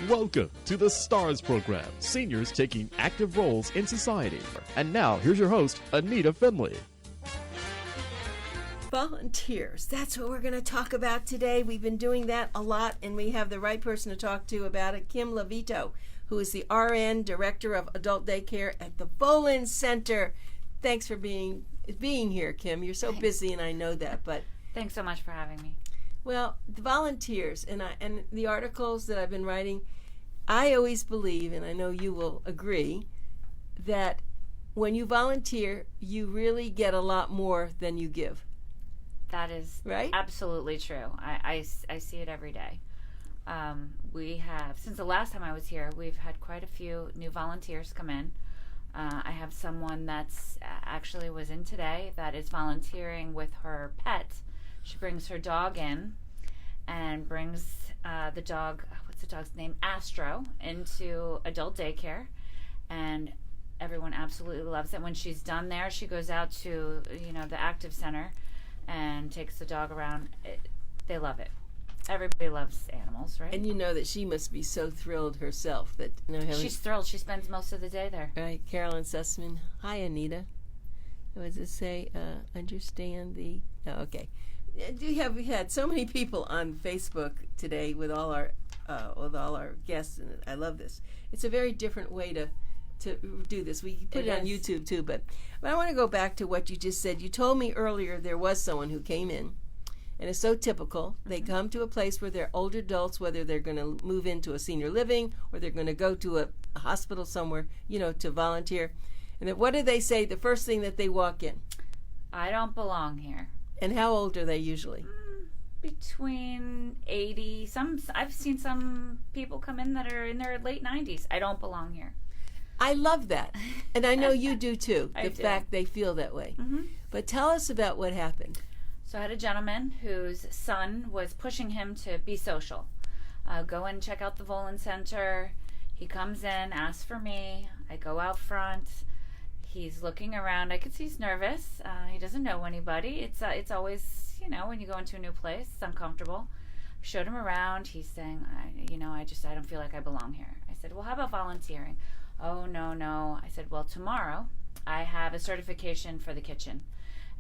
Welcome to the STARS program, seniors taking active roles in society. And now, here's your host, ANITA FINLEY. Volunteers, that's what we're going to talk about today. We've been doing that a lot, and we have the right person to talk to about it, Kim Lovito, who is the RN, Director of Adult Daycare at the Volen Center. Thanks for being here, Kim. You're so busy, and I know that, but... Thanks so much for having me. Well, the volunteers and the articles that I've been writing, I always believe, and I know you will agree, that when you volunteer, you really get a lot more than you give. That is right? Absolutely true. I see it every day. We have, since the last time I was here, we've had quite a few new volunteers come in. I have someone that's actually was in today that is volunteering with her pet. She brings her dog in and brings the dog, what's the dog's name? Astro, into adult daycare. And everyone absolutely loves it. When she's done there, she goes out to, the active center and takes the dog around. They love it. Everybody loves animals, right? And you know that she must be so thrilled herself that she's thrilled. She spends most of the day there. Right, Carolyn Sussman. Hi, Anita. What does it say? Understand the... Oh, okay. We had so many people on Facebook today with all our guests, and I love this. It's a very different way to do this. We put it on YouTube too, but I want to go back to what you just said. You told me earlier there was someone who came in, and it's so typical. They come to a place where they're older adults, whether they're going to move into a senior living or they're going to go to a hospital somewhere, to volunteer. And then what do they say the first thing that they walk in? I don't belong here. And how old are they usually? Between 80. I've seen some people come in that are in their late 90s. I don't belong here. I love that. And I know you do too, the do. fact they feel that way. Mm-hmm. But tell us about what happened. So I had a gentleman whose son was pushing him to be social. Go and check out the Volen Center. He comes in, asks for me. I go out front. He's looking around. I could see he's nervous. He doesn't know anybody. It's always, when you go into a new place, it's uncomfortable. Showed him around. He's saying, I don't feel like I belong here. I said, well, how about volunteering? Oh, no. I said, well, tomorrow I have a certification for the kitchen,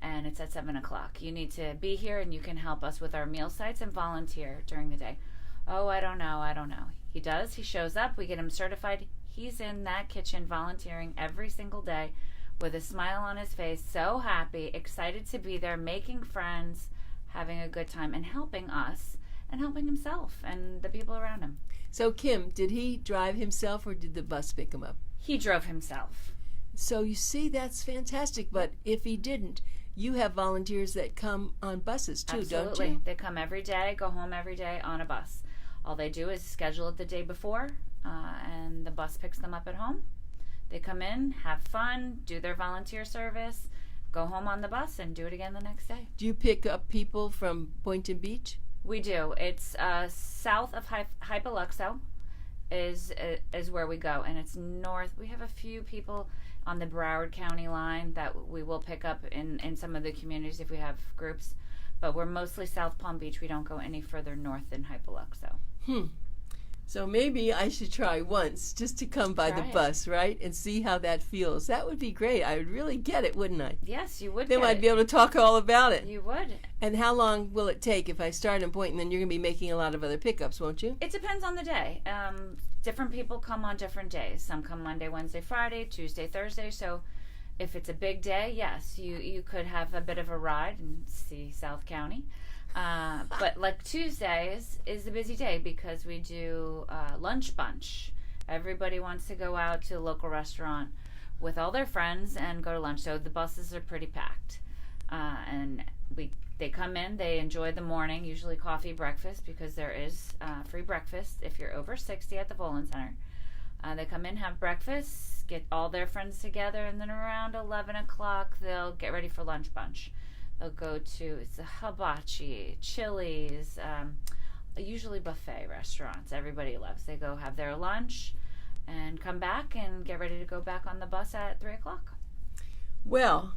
and it's at 7 o'clock. You need to be here, and you can help us with our meal sites and volunteer during the day. Oh, I don't know. He does. He shows up. We get him certified. He's in that kitchen volunteering every single day with a smile on his face, so happy, excited to be there, making friends, having a good time, and helping us and helping himself and the people around him. So, Kim, did he drive himself or did the bus pick him up? He drove himself. So, you see, that's fantastic. But if he didn't, you have volunteers that come on buses too, Absolutely. Don't you? They come every day, go home every day on a bus. All they do is schedule it the day before, and the bus picks them up at home. They come in, have fun, do their volunteer service, go home on the bus, and do it again the next day. Do you pick up people from Boynton Beach? We do. It's south of Hypaluxo is where we go, and it's north. We have a few people on the Broward County line that we will pick up in some of the communities if we have groups, but we're mostly South Palm Beach. We don't go any further north than Hypaluxo. So maybe I should try once just to come by the bus, right, and see how that feels. That would be great. I would really get it, wouldn't I? Yes, you would. Then I'd be able to talk all about it. You would. And how long will it take if I start in Boynton? Then you're going to be making a lot of other pickups, won't you? It depends on the day. Different people come on different days. Some come Monday, Wednesday, Friday, Tuesday, Thursday. So if it's a big day, yes, you could have a bit of a ride and see South County. But like Tuesdays is a busy day because we do lunch bunch. Everybody wants to go out to a local restaurant with all their friends and go to lunch. So the buses are pretty packed. And they come in, they enjoy the morning, usually coffee, breakfast, because there is free breakfast if you're over 60 at the Volen Center. They come in, have breakfast, get all their friends together, and then around 11 o'clock they'll get ready for lunch bunch. They'll go to it's a hibachi, Chili's, usually buffet restaurants. Everybody loves. They go have their lunch and come back and get ready to go back on the bus at 3 o'clock. Well,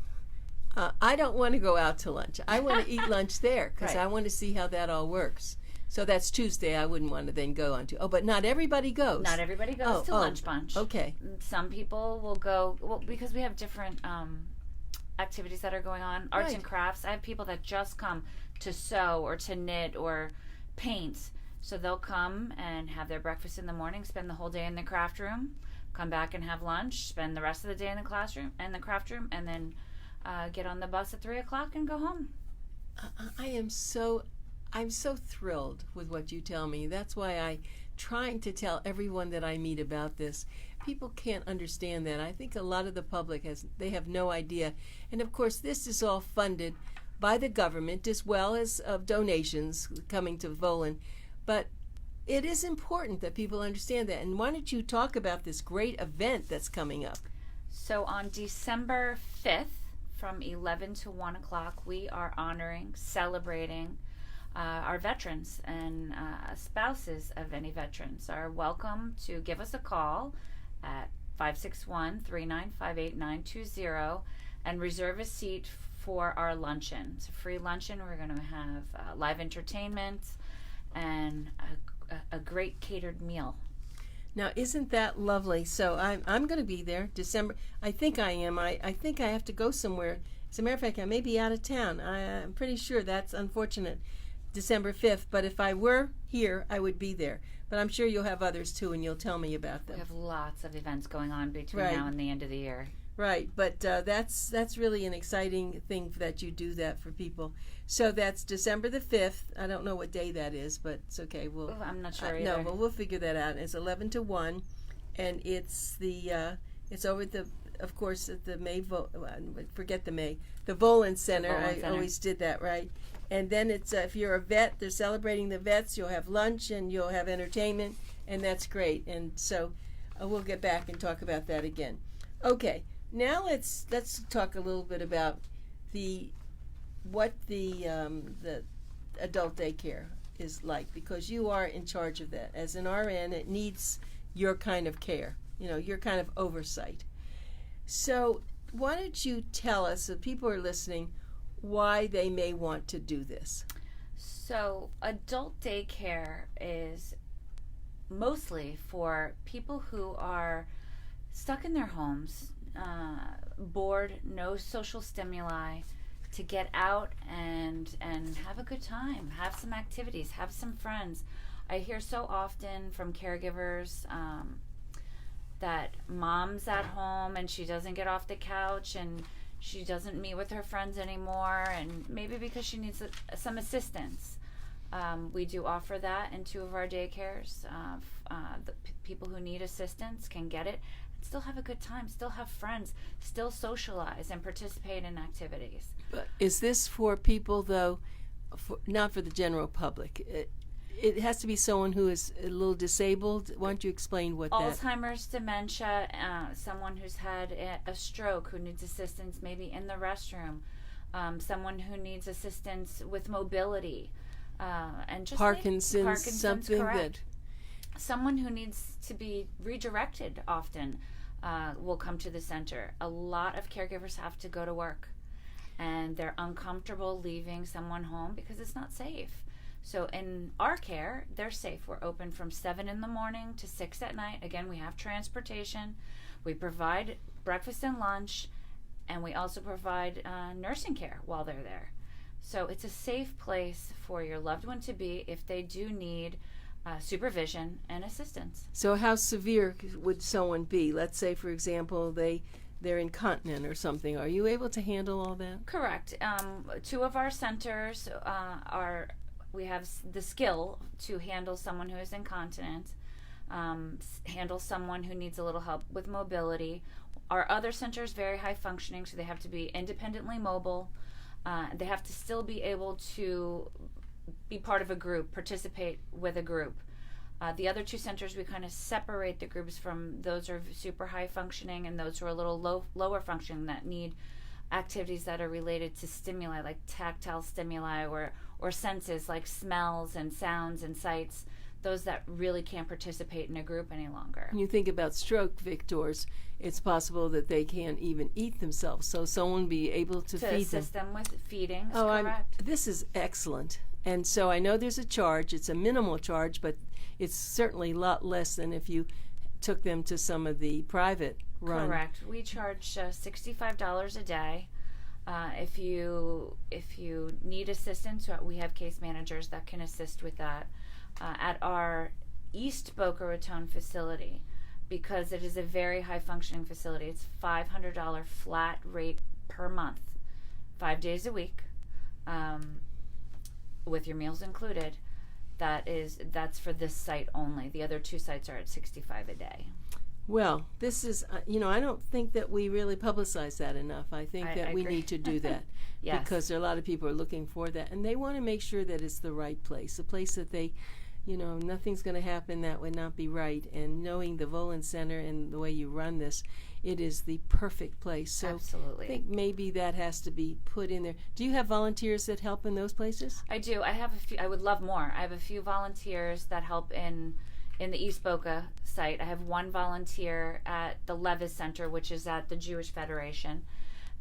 I don't want to go out to lunch. I want to eat lunch there because Right. I want to see how that all works. So that's Tuesday. I wouldn't want to then go on to. Oh, but not everybody goes. Not everybody goes to Lunch Bunch. Okay. Some people will go, well, because we have different activities that are going on. Arts and crafts. I have people that just come to sew or to knit or paint. So they'll come and have their breakfast in the morning, spend the whole day in the craft room, come back and have lunch, spend the rest of the day in the classroom and the craft room, and then get on the bus at 3 o'clock and go home. I'm so thrilled with what you tell me. That's why I'm trying to tell everyone that I meet about this. People can't understand that. I think a lot of the public they have no idea. And of course, this is all funded by the government as well as of donations coming to Volen. But it is important that people understand that. And why don't you talk about this great event that's coming up? So on December 5th, from 11 to 1 o'clock, we are celebrating our veterans, and spouses of any veterans are welcome to give us a call at 561-395-8920 and reserve a seat for our luncheon. It's a free luncheon. We're going to have live entertainment and a great catered meal. Now, isn't that lovely? So I'm going to be there December. I think I am. I think I have to go somewhere. As a matter of fact, I may be out of town. I'm pretty sure that's unfortunate, December 5th. But if I were here, I would be there. But I'm sure you'll have others too, and you'll tell me about them. We have lots of events going on between now and the end of the year. Right, but that's really an exciting thing that you do that for people. So that's December the 5th. I don't know what day that is, but it's okay. I'm not sure either. No, but we'll figure that out. It's 11 to 1, and it's over at the, of course, at the the Volen Center. I always did that, right? And then it's if you're a vet, they're celebrating the vets. You'll have lunch and you'll have entertainment, and that's great. And so we'll get back and talk about that again. Okay. Now let's talk a little bit about what the adult daycare is like, because you are in charge of that. As an RN, it needs your kind of care, your kind of oversight. So why don't you tell us, if people are listening, why they may want to do this? So adult daycare is mostly for people who are stuck in their homes, bored, no social stimuli, to get out and have a good time, have some activities, have some friends. I hear so often from caregivers that mom's at home and she doesn't get off the couch and she doesn't meet with her friends anymore, and maybe because she needs some assistance. We do offer that in 2 of our daycares. The people who need assistance can get it, still have a good time, still have friends, still socialize and participate in activities. But is this for people, though, not for the general public? It has to be someone who is a little disabled. Why don't you explain what Alzheimer's, dementia, someone who's had a stroke who needs assistance maybe in the restroom, someone who needs assistance with mobility, and just Parkinson's, something correct. Someone who needs to be redirected often will come to the center. A lot of caregivers have to go to work, and they're uncomfortable leaving someone home because it's not safe. So in our care, they're safe. We're open from 7 in the morning to 6 at night. Again, we have transportation. We provide breakfast and lunch, and we also provide nursing care while they're there. So it's a safe place for your loved one to be if they do need supervision and assistance. So how severe would someone be? Let's say, for example, they're incontinent or something. Are you able to handle all that? Correct. 2 of our centers we have the skill to handle someone who is incontinent, handle someone who needs a little help with mobility. Our other center is very high functioning, so they have to be independently mobile. They have to still be able to be part of a group, participate with a group. The other 2 centers, we kind of separate the groups from those who are super high functioning and those who are a little lower functioning that need activities that are related to stimuli, like tactile stimuli or senses like smells and sounds and sights, those that really can't participate in a group any longer. When you think about stroke victors, it's possible that they can't even eat themselves, so someone be able to feed them. Assist them with feeding is correct. This is excellent. And so I know there's a charge. It's a minimal charge, but it's certainly a lot less than if you took them to some of the private run. Correct. We charge $65 a day. If you need assistance, we have case managers that can assist with that at our East Boca Raton facility, because it is a very high functioning facility. It's $500 flat rate per month, 5 days a week, with your meals included. That's for this site only. The other 2 sites are at $65 a day. Well, this is, I don't think that we really publicize that enough. I think that we agree. need to do that. Yes. Because there are a lot of people are looking for that, and they want to make sure that it's the right place, a place that they, nothing's going to happen that would not be right. And knowing the Volen Center and the way you run this, it is the perfect place. So Absolutely. I think maybe that has to be put in there. Do you have volunteers that help in those places? I do. I have a few. I would love more. I have a few volunteers that help in the East Boca site. I have one volunteer at the Levis Center, which is at the Jewish Federation,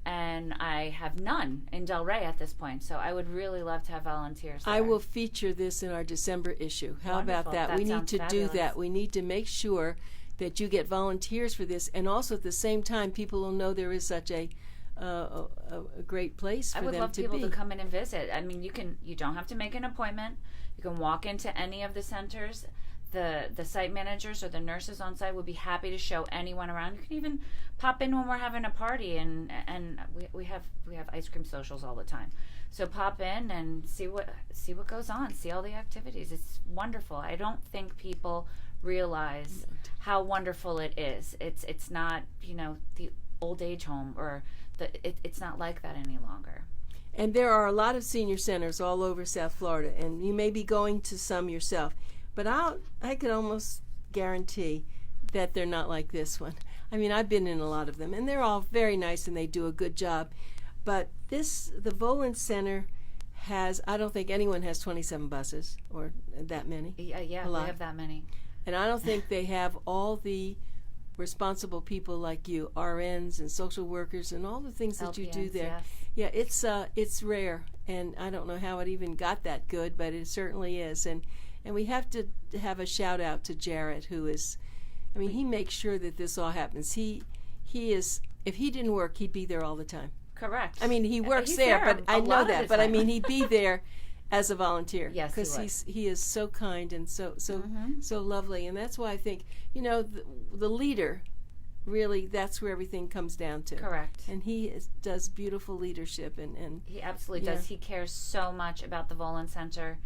and I have none in Delray at this point. So I would really love to have volunteers there. I will feature this in our December issue. How about that? That We need sounds to fabulous. do that. We need to make sure that you get volunteers for this, and also at the same time, people will know there is such a great place for I would them love to people be. to come in and visit. I mean, you don't have to make an appointment. You can walk into any of the centers. The site managers or the nurses on site would be happy to show anyone around. You can even pop in when we're having a party, and we have ice cream socials all the time. So pop in and see what goes on. See all the activities. It's wonderful. I don't think people realize how wonderful it is. It's not the old age home, or it's not like that any longer. And there are a lot of senior centers all over South Florida, and you may be going to some yourself. But I could almost guarantee that they're not like this one. I mean, I've been in a lot of them, and they're all very nice, and they do a good job. But the Volen Center I don't think anyone has 27 buses or that many. Yeah, A lot. we have that many. And I don't think they have all the responsible people like you, RNs and social workers and all the things that you do LPNs, there. yes. Yeah, it's rare, and I don't know how it even got that good, but it certainly is. And we have to have a shout out to Jarrett, who is, he makes sure that this all happens. He is, if he didn't work, he'd be there all the time. Correct. He works He's there, there but a I know lot of that. the But time. he'd be there as a volunteer. Yes, he would. Because he is so kind and so lovely, and that's why I think the leader. Really, that's where everything comes down to. Correct. And he does beautiful leadership, and he absolutely does. He cares so much about the Volen Center.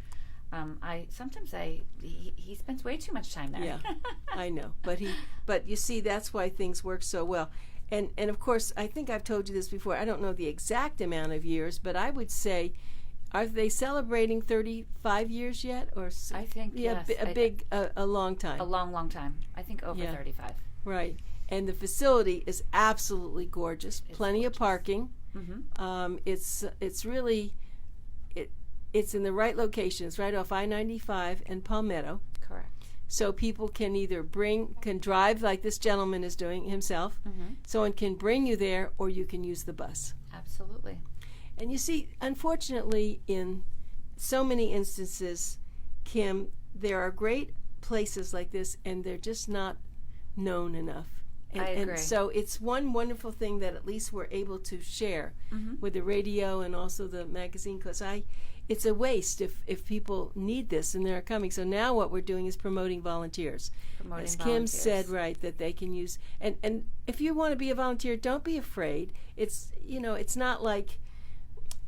He spends way too much time there. Yeah, I know. But you see, that's why things work so well. And of course, I think I've told you this before. I don't know the exact amount of years, but I would say, are they celebrating 35 years yet, or I think yes. a long time. A long time. I think over 35. Right. And the facility is absolutely gorgeous. Plenty of parking. Mm-hmm. It's really it's in the right location. It's right off I-95 and Palmetto. Correct. So people can either can drive like this gentleman is doing himself. Mm-hmm. Someone can bring you there, or you can use the bus. Absolutely. And you see, unfortunately, in so many instances, Kim, there are great places like this, and they're just not known enough. I agree. And so it's one wonderful thing that at least we're able to share with the radio and also the magazine, because it's a waste if people need this and they're coming. So now what we're doing is promoting volunteers. As Kim said, right, that they can use. And if you want to be a volunteer, don't be afraid. It's not like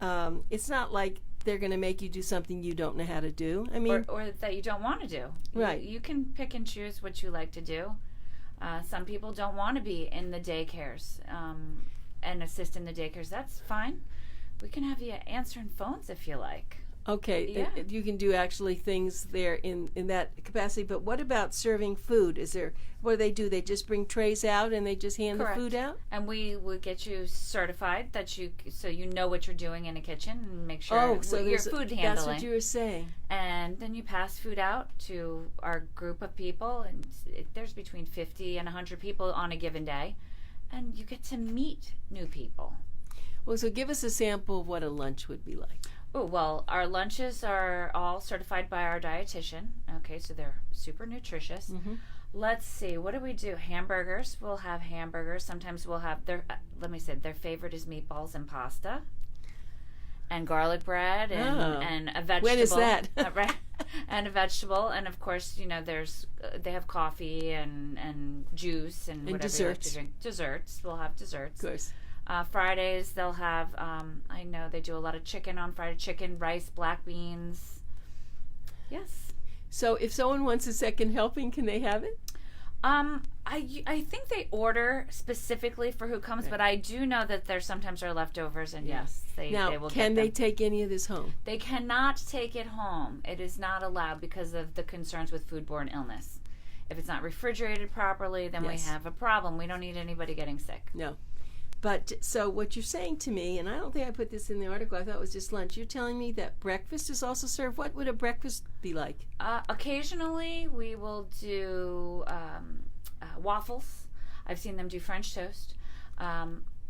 they're going to make you do something you don't know how to do. Or that you don't want to do. Right. You can pick and choose what you like to do. Some people don't want to be in the daycares and assist in the daycares. That's fine. We can have you answering phones if you like. Okay, Yeah. you can do actually things there in that capacity. But what about serving food? What do? They just bring trays out and they just hand Correct. the food out? And we would get you certified so you know what you're doing in a kitchen and make sure your food handling. That's what you were saying. And then you pass food out to our group of people, and there's between 50 and 100 people on a given day, and you get to meet new people. Well, so give us a sample of what a lunch would be like. Oh, well, our lunches are all certified by our dietitian. Okay, so they're super nutritious. Mm-hmm. Let's see, what do we do? Hamburgers. We'll have hamburgers. Sometimes we'll have their, their favorite is meatballs and pasta. And garlic bread and a vegetable. When is that? Right. And a vegetable. And of course, they have coffee and juice and whatever desserts. you like to drink. Desserts. We'll have desserts. Of course. Fridays, they'll have, I know they do a lot of chicken on Friday. Chicken, rice, black beans. Yes. So if someone wants a second helping, can they have it? I think they order specifically for who comes, but I do know that there sometimes are leftovers, and yes, they will get them. Can they take any of this home? They cannot take it home. It is not allowed because of the concerns with foodborne illness. If it's not refrigerated properly, then we have a problem. We don't need anybody getting sick. No. But so what you're saying to me, and I don't think I put this in the article, I thought it was just lunch. You're telling me that breakfast is also served. What would a breakfast be like? Occasionally, we will do waffles. I've seen them do French toast.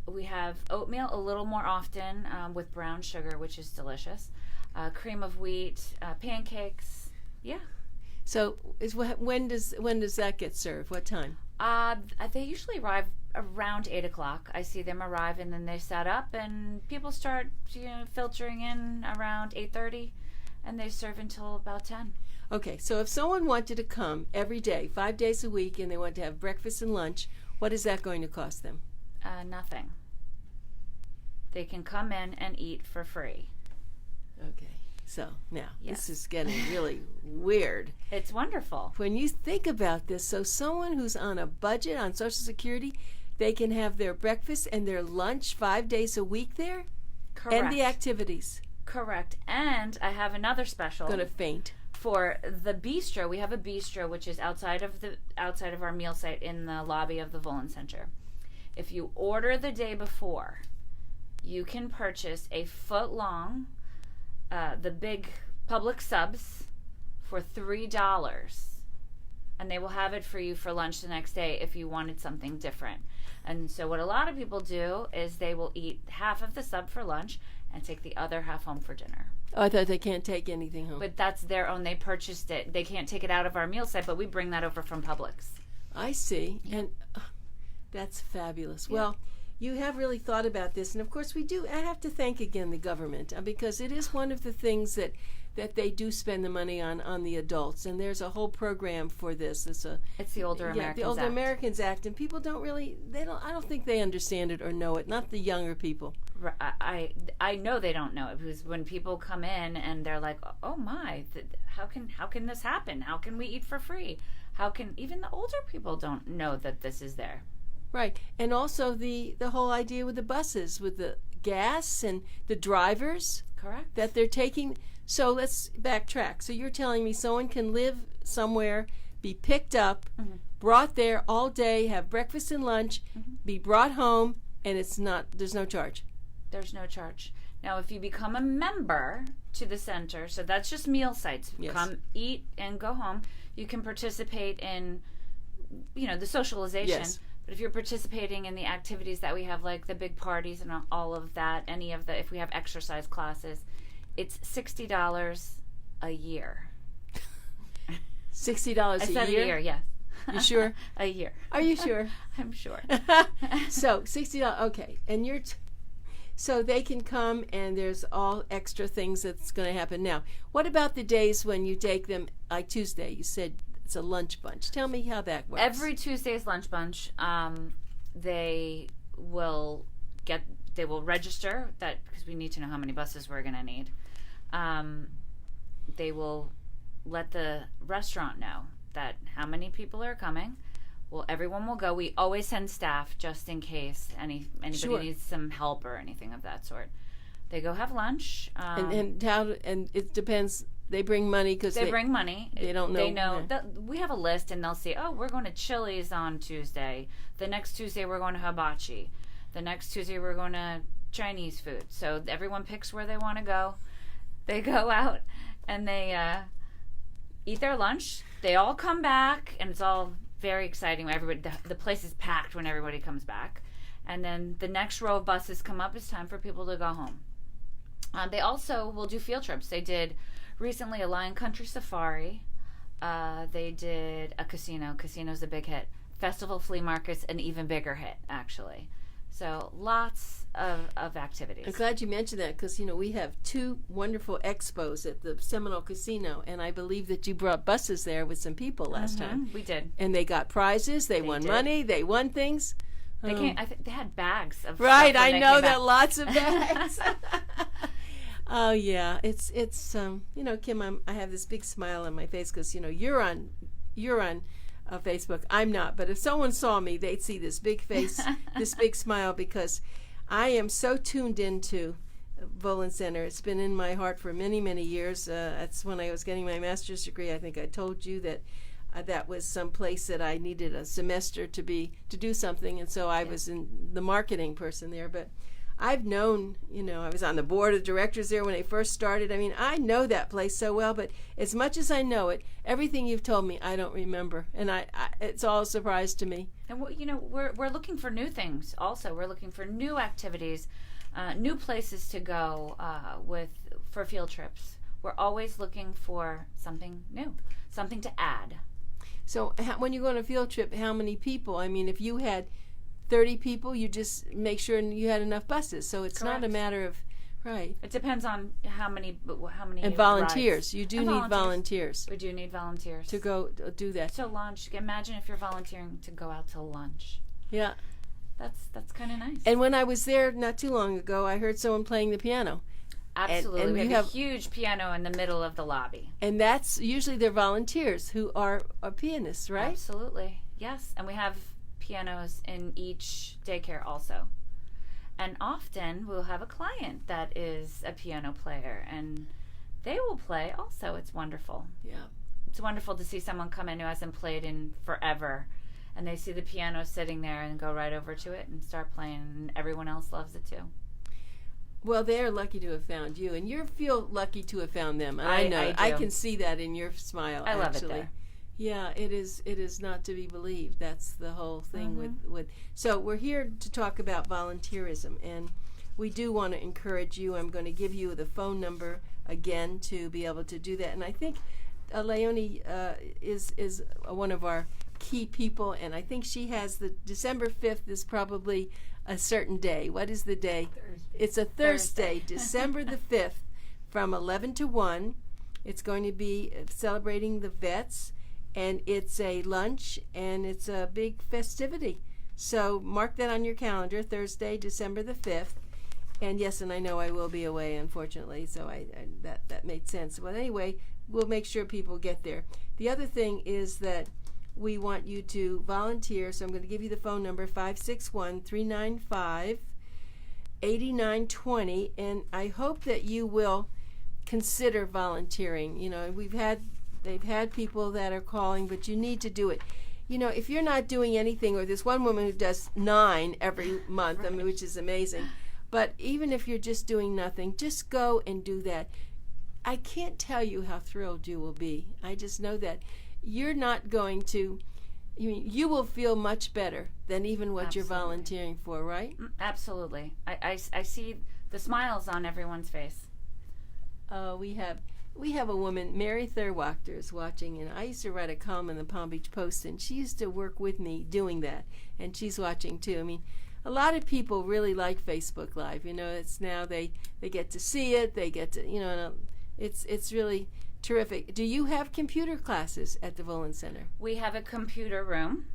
We have oatmeal a little more often with brown sugar, which is delicious. Cream of wheat, pancakes. Yeah. So when does that get served? What time? They usually arrive around 8 o'clock. I see them arrive, and then they set up, and people start filtering in around 8:30, and they serve until about 10. Okay, so if someone wanted to come every day, 5 days a week, and they want to have breakfast and lunch, what is that going to cost them? Nothing. They can come in and eat for free. Okay. So now, this is getting really weird. It's wonderful. When you think about this, so someone who's on a budget on Social Security, they can have their breakfast and their lunch 5 days a week there? Correct. And the activities. Correct. And I have another special. Going to faint. For the bistro. We have a bistro which is outside of our meal site in the lobby of the Volen Center. If you order the day before, you can purchase a foot-long the big public subs for $3, and they will have it for you for lunch the next day if you wanted something different. And so what a lot of people do is they will eat half of the sub for lunch and take the other half home for dinner. Oh, I thought they can't take anything home. But that's their own. They purchased it. They can't take it out of our meal site, but we bring that over from Publix. I see. Yeah. And that's fabulous. Yeah. Well, you have really thought about this, and of course I have to thank again the government, because it is one of the things that they do spend the money on the adults, and there's a whole program for this. It's the Older Americans Act. The Older Americans Act, and people I don't think they understand it or know it, not the younger people. I know they don't know it, because when people come in and they're like, oh my, how can this happen? How can we eat for free? How can even the older people don't know that this is there? Right, and also the whole idea with the buses, with the gas and the drivers. Correct. That they're taking. So let's backtrack. So you're telling me someone can live somewhere, be picked up, brought there all day, have breakfast and lunch, be brought home, and there's no charge. There's no charge. Now, if you become a member to the center, so that's just meal sites. Yes. Come eat and go home. You can participate in, the socialization. Yes. But if you're participating in the activities that we have, like the big parties and all of that, if we have exercise classes, it's $60 a year. $60 a year? I said a year, yes. You sure? A year. Are you sure? I'm sure. So $60. Okay, and so they can come, and there's all extra things that's going to happen. Now, what about the days when you take them, like Tuesday? You said it's a lunch bunch. Tell me how that works. Every Tuesday is lunch bunch. They will register that, because we need to know how many buses we're going to need. They will let the restaurant know that how many people are coming. Well, everyone will go. We always send staff just in case anybody needs some help or anything of that sort. They go have lunch. And it depends. They bring money because they bring money. They don't know. They know. We have a list, and they'll say, oh, we're going to Chili's on Tuesday. The next Tuesday, we're going to Hibachi. The next Tuesday, we're going to Chinese food. So everyone picks where they want to go. They go out, and they eat their lunch. They all come back, and it's all very exciting. The place is packed when everybody comes back. And then the next row of buses come up. It's time for people to go home. They also will do field trips. They did recently a Lion Country Safari. They did a casino. Casino's a big hit. Festival, flea markets, an even bigger hit, actually. So lots of activities. I'm glad you mentioned that because, we have 2 wonderful expos at the Seminole Casino, and I believe that you brought buses there with some people last time. We did. And they got prizes. They won money. They won things. They came. I think they had bags of right. Stuff I know that lots of bags. Oh yeah, it's Kim. I have this big smile on my face because you're on Facebook. I'm not, but if someone saw me, they'd see this big face, this big smile, because I am so tuned into Volen Center. It's been in my heart for many, many years. That's when I was getting my master's degree. I think I told you that that was some place that I needed a semester to do something, and so I was in the marketing person there. But I've known, I was on the board of directors there when they first started. I mean, I know that place so well, but as much as I know it, everything you've told me, I don't remember. And it's all a surprise to me. And, we're looking for new things also. We're looking for new activities, new places to go for field trips. We're always looking for something new, something to add. So when you go on a field trip, how many people? I mean, if you had 30 people, you just make sure you had enough buses. So it's Correct. not a matter of, right. It depends on how many and volunteers. Rides. You do need volunteers. We do need volunteers to go do that. So lunch. Imagine if you're volunteering to go out to lunch. Yeah, that's kind of nice. And when I was there not too long ago, I heard someone playing the piano. Absolutely, and we have a huge piano in the middle of the lobby. And that's usually they're volunteers who are pianists, right? Absolutely, yes. And we have pianos in each daycare also. And often we'll have a client that is a piano player, and they will play also. It's wonderful. Yeah. It's wonderful to see someone come in who hasn't played in forever, and they see the piano sitting there and go right over to it and start playing, and everyone else loves it too. Well, they're lucky to have found you, and you feel lucky to have found them. And I know. I can see that in your smile. I love actually. it there. Yeah, it is not to be believed. That's the whole thing with. So we're here to talk about volunteerism, and we do want to encourage you. I'm going to give you the phone number again to be able to do that. And I think Leonie is one of our key people, and I think she has the December 5th is probably a certain day. What is the day? Thursday. It's a Thursday, December the 5th, from 11 to 1. It's going to be celebrating the vets, and it's a lunch, and it's a big festivity. So mark that on your calendar, Thursday, December the 5th. And yes, and I know I will be away, unfortunately, so that made sense. But anyway, we'll make sure people get there. The other thing is that we want you to volunteer, so I'm going to give you the phone number, 561-395-8920, and I hope that you will consider volunteering. They've had people that are calling, but you need to do it. If you're not doing anything, or there's one woman who does 9 every month, right. I mean, which is amazing, but even if you're just doing nothing, just go and do that. I can't tell you how thrilled you will be. I just know that. You're not going to, you will feel much better than even what Absolutely. You're volunteering for, right? Absolutely. I see the smiles on everyone's face. We have a woman, Mary Thurwachter, is watching, and I used to write a column in the Palm Beach Post, and she used to work with me doing that, and she's watching too. I mean, a lot of people really like Facebook Live. It's now they get to see it, they get to, it's really terrific. Do you have computer classes at the Volen Center? We have a computer room.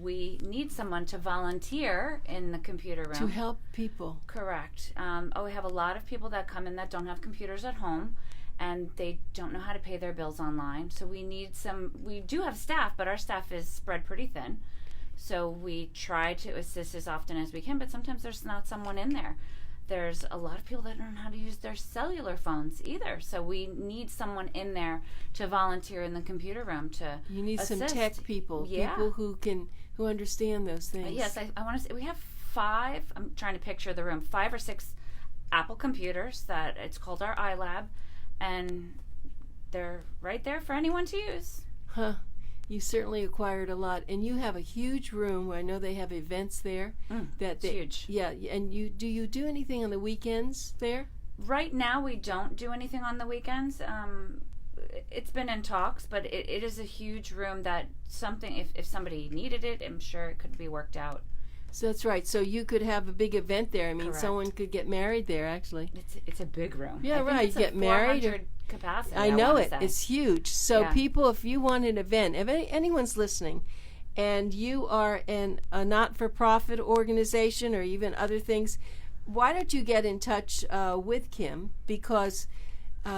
We need someone to volunteer in the computer room. To help people. Correct. We have a lot of people that come in that don't have computers at home, and they don't know how to pay their bills online. So we do have staff, but our staff is spread pretty thin. So we try to assist as often as we can, but sometimes there's not someone in there. There's a lot of people that don't know how to use their cellular phones either. So we need someone in there to volunteer in the computer room to You need assist. Some tech people, people who understand those things. Yes, I want to say we have 5, I'm trying to picture the room, 5 or 6 Apple computers that it's called our iLab, and they're right there for anyone to use. Huh. You certainly acquired a lot, and you have a huge room where I know they have events there. It's huge. Yeah, and do you do anything on the weekends there? Right now, we don't do anything on the weekends. It's been in talks, but it is a huge room that if somebody needed it, I'm sure it could be worked out. So that's right. So you could have a big event there. I mean, Correct. Someone could get married there, actually. It's a big room. Yeah, I think right. It's Get married. 400 capacity. I know wanna it. say. It's huge. So Yeah. people, if you want an event, if anyone's listening, and you are a not-for-profit organization or even other things, why don't you get in touch with Kim, because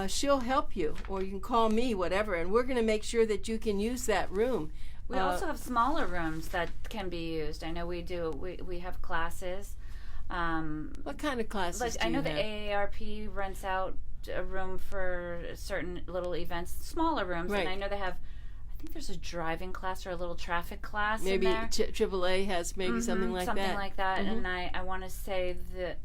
she'll help you, or you can call me, whatever, and we're going to make sure that you can use that room. We also have smaller rooms that can be used. I know we do. We have classes. What kind of classes do I you know have? the AARP rents out a room for certain little events, smaller rooms, Right. and I know they have. I think there's a driving class or a little traffic class. Maybe in there. AAA has maybe something like that. Something like that. Mhm. And I want to say that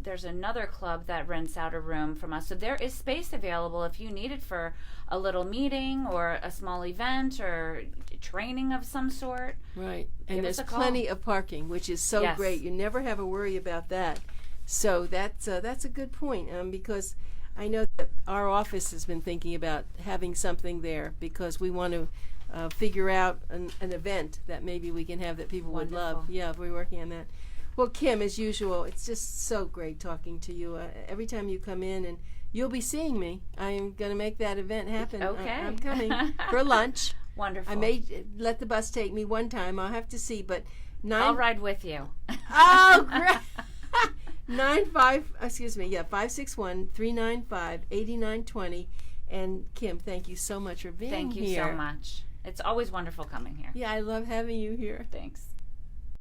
there's another club that rents out a room from us. So there is space available if you need it for a little meeting or a small event or training of some sort. Right. And Give us there's a call. plenty of parking, which is so Yes. great. You never have a worry about that. So that's a good point, because I know that our office has been thinking about having something there, because we want to figure out an event that maybe we can have that people would love. Wonderful. Yeah, we're working on that. Well, Kim, as usual, it's just so great talking to you. Every time you come in, and you'll be seeing me. I'm going to make that event happen. Okay. I'm coming for lunch. Wonderful. I may let the bus take me one time. I'll have to see, but I'll ride with you. Oh, great. 561-395-8920. And Kim, thank you so much for being here. Thank you so much. It's always wonderful coming here. Yeah, I love having you here. Thanks.